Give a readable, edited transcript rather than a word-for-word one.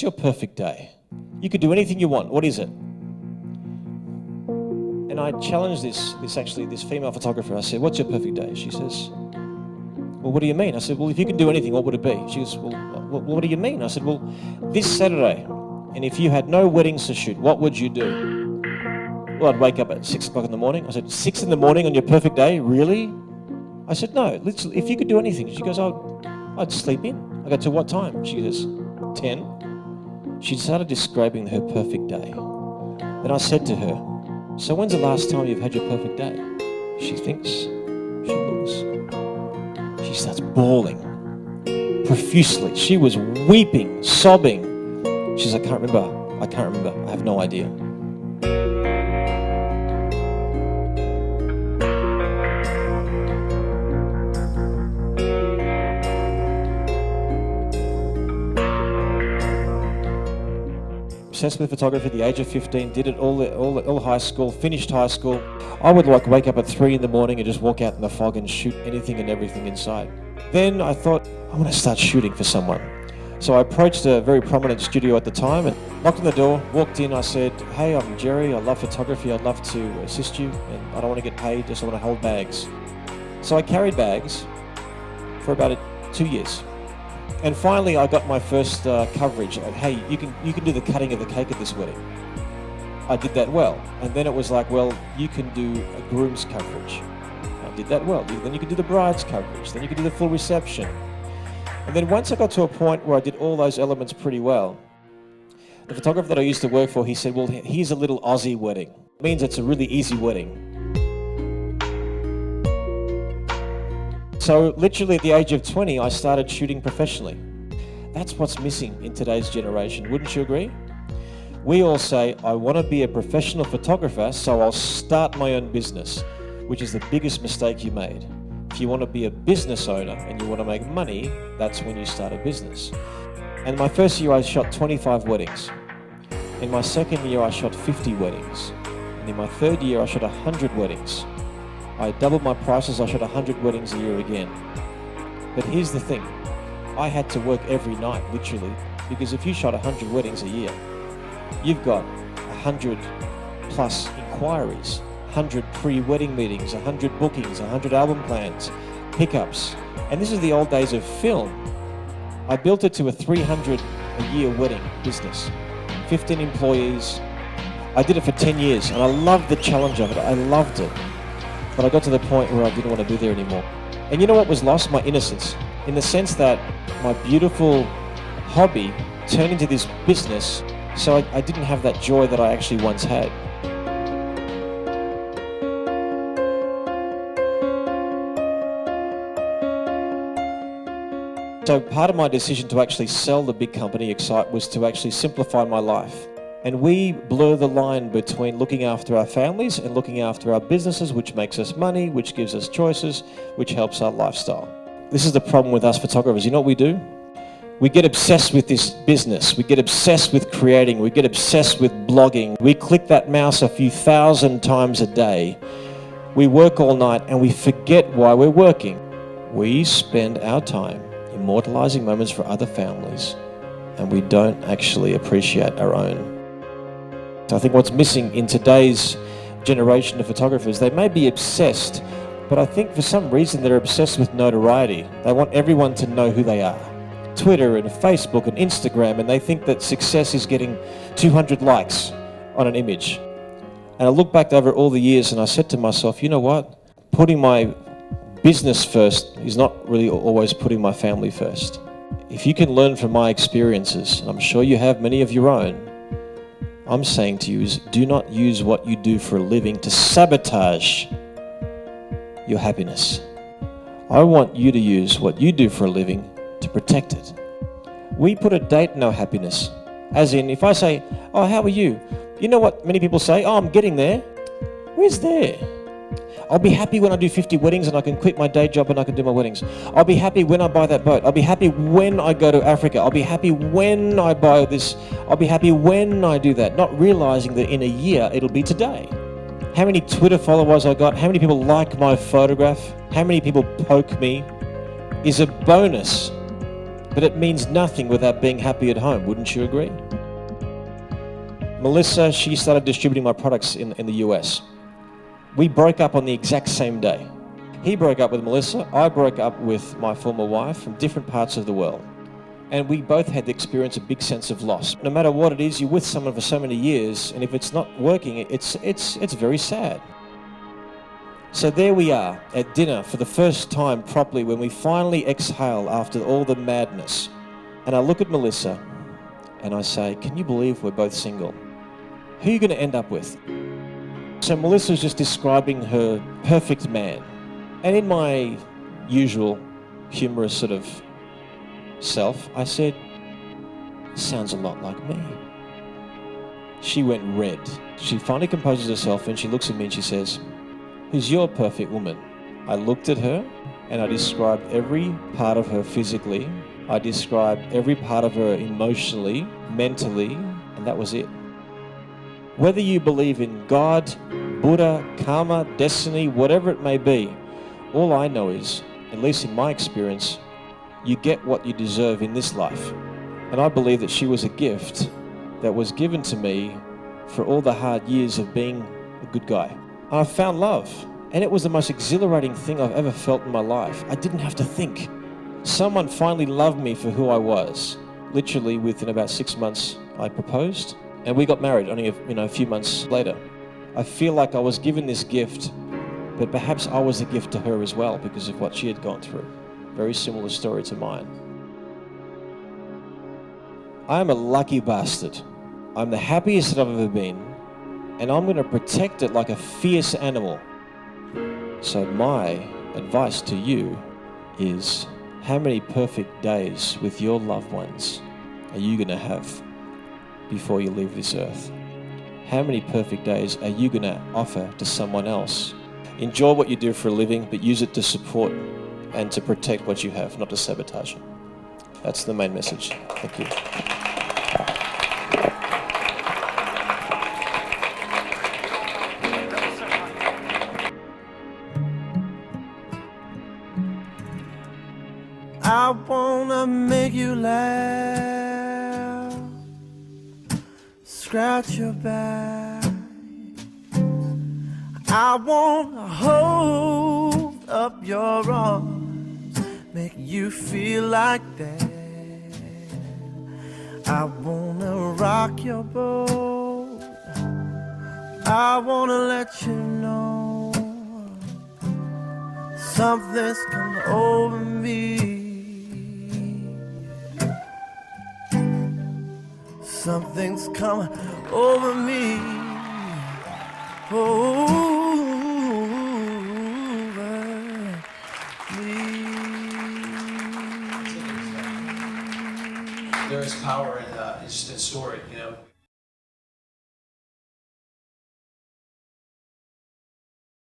your perfect day? You could do anything you want. What is it? And I challenged this female photographer. I said, what's your perfect day? She says, well, what do you mean? I said, well, if you could do anything, what would it be? She goes, well, what do you mean? I said, well, this Saturday, and if you had no weddings to shoot, what would you do? Well, I'd wake up at 6 o'clock in the morning. I said, 6 in the morning on your perfect day? Really? I said, no, literally, if you could do anything. She goes, I'd sleep in. I go, to what time? She goes, 10. She started describing her perfect day. Then I said to her, so when's the last time you've had your perfect day? She thinks, she looks. She starts bawling profusely. She was weeping, sobbing. She says, I can't remember. I have no idea. Obsessed with photography at the age of 15, did it all high school, finished high school. I would wake up at 3 in the morning and just walk out in the fog and shoot anything and everything inside. Then I thought, I want to start shooting for someone. So I approached a very prominent studio at the time and knocked on the door, walked in. I said, hey, I'm Jerry, I love photography, I'd love to assist you, and I don't want to get paid, just I want to hold bags. So I carried bags for about 2 years. And finally, I got my first coverage. Hey, you can do the cutting of the cake at this wedding. I did that well. And then it was like, well, you can do a groom's coverage. I did that well. Then you can do the bride's coverage. Then you can do the full reception. And then once I got to a point where I did all those elements pretty well, the photographer that I used to work for, he said, well, here's a little Aussie wedding. It means it's a really easy wedding. So literally at the age of 20, I started shooting professionally. That's what's missing in today's generation, wouldn't you agree? We all say, I want to be a professional photographer, so I'll start my own business, which is the biggest mistake you made. If you want to be a business owner and you want to make money, that's when you start a business. And my first year, I shot 25 weddings. In my second year, I shot 50 weddings. And in my third year, I shot 100 weddings. I doubled my prices, I shot 100 weddings a year again. But here's the thing, I had to work every night, literally, because if you shot 100 weddings a year, you've got 100 plus inquiries, 100 pre-wedding meetings, 100 bookings, 100 album plans, pickups. And this is the old days of film. I built it to a 300 a year wedding business, 15 employees. I did it for 10 years and I loved the challenge of it, I loved it. But I got to the point where I didn't want to be there anymore. And you know what was lost? My innocence. In the sense that my beautiful hobby turned into this business, so I didn't have that joy that I actually once had. So part of my decision to actually sell the big company, Excite, was to actually simplify my life. And we blur the line between looking after our families and looking after our businesses, which makes us money, which gives us choices, which helps our lifestyle. This is the problem with us photographers. You know what we do? We get obsessed with this business. We get obsessed with creating. We get obsessed with blogging. We click that mouse a few thousand times a day. We work all night and we forget why we're working. We spend our time immortalizing moments for other families and we don't actually appreciate our own. I think what's missing in today's generation of photographers, they may be obsessed, but I think for some reason they're obsessed with notoriety. They want everyone to know who they are. Twitter and Facebook and Instagram, and they think that success is getting 200 likes on an image. And I look back over all the years and I said to myself, you know what? Putting my business first is not really always putting my family first. If you can learn from my experiences, and I'm sure you have many of your own, I'm saying to you is do not use what you do for a living to sabotage your happiness. I want you to use what you do for a living to protect it. We put a date in our happiness. As in, if I say, oh, how are you? You know what many people say? Oh, I'm getting there. Where's there? I'll be happy when I do 50 weddings and I can quit my day job and I can do my weddings. I'll be happy when I buy that boat. I'll be happy when I go to Africa. I'll be happy when I buy this. I'll be happy when I do that. Not realizing that in a year, it'll be today. How many Twitter followers I got, how many people like my photograph, how many people poke me is a bonus But it means nothing without being happy at home, wouldn't you agree? Melissa, she started distributing my products in the US. We broke up on the exact same day. He broke up with Melissa, I broke up with my former wife from different parts of the world. And we both had to experience a big sense of loss. No matter what it is, you're with someone for so many years, and if it's not working, it's very sad. So there we are at dinner for the first time properly, when we finally exhale after all the madness. And I look at Melissa and I say, can you believe we're both single? Who are you going to end up with? So Melissa's just describing her perfect man. And in my usual humorous sort of self, I said, sounds a lot like me. She went red. She finally composes herself and she looks at me and she says, who's your perfect woman? I looked at her and I described every part of her physically. I described every part of her emotionally, mentally, and that was it. Whether you believe in God, Buddha, karma, destiny, whatever it may be, all I know is, at least in my experience, you get what you deserve in this life. And I believe that she was a gift that was given to me for all the hard years of being a good guy. I found love, and it was the most exhilarating thing I've ever felt in my life. I didn't have to think. Someone finally loved me for who I was. Literally within about 6 months, I proposed, and we got married only a few months later. I feel like I was given this gift, but perhaps I was a gift to her as well because of what she had gone through. Very similar story to mine. I'm a lucky bastard. I'm the happiest that I've ever been, and I'm going to protect it like a fierce animal. So my advice to you is, how many perfect days with your loved ones are you going to have before you leave this earth? How many perfect days are you going to offer to someone else? Enjoy what you do for a living, but use it to support and to protect what you have, not to sabotage it. That's the main message. Thank you. I wanna make you laugh, scratch your back. I wanna hold up your arms, make you feel like that. I wanna rock your boat, I wanna let you know something's come over me. Something's coming over me, over me. There is power in story, you know.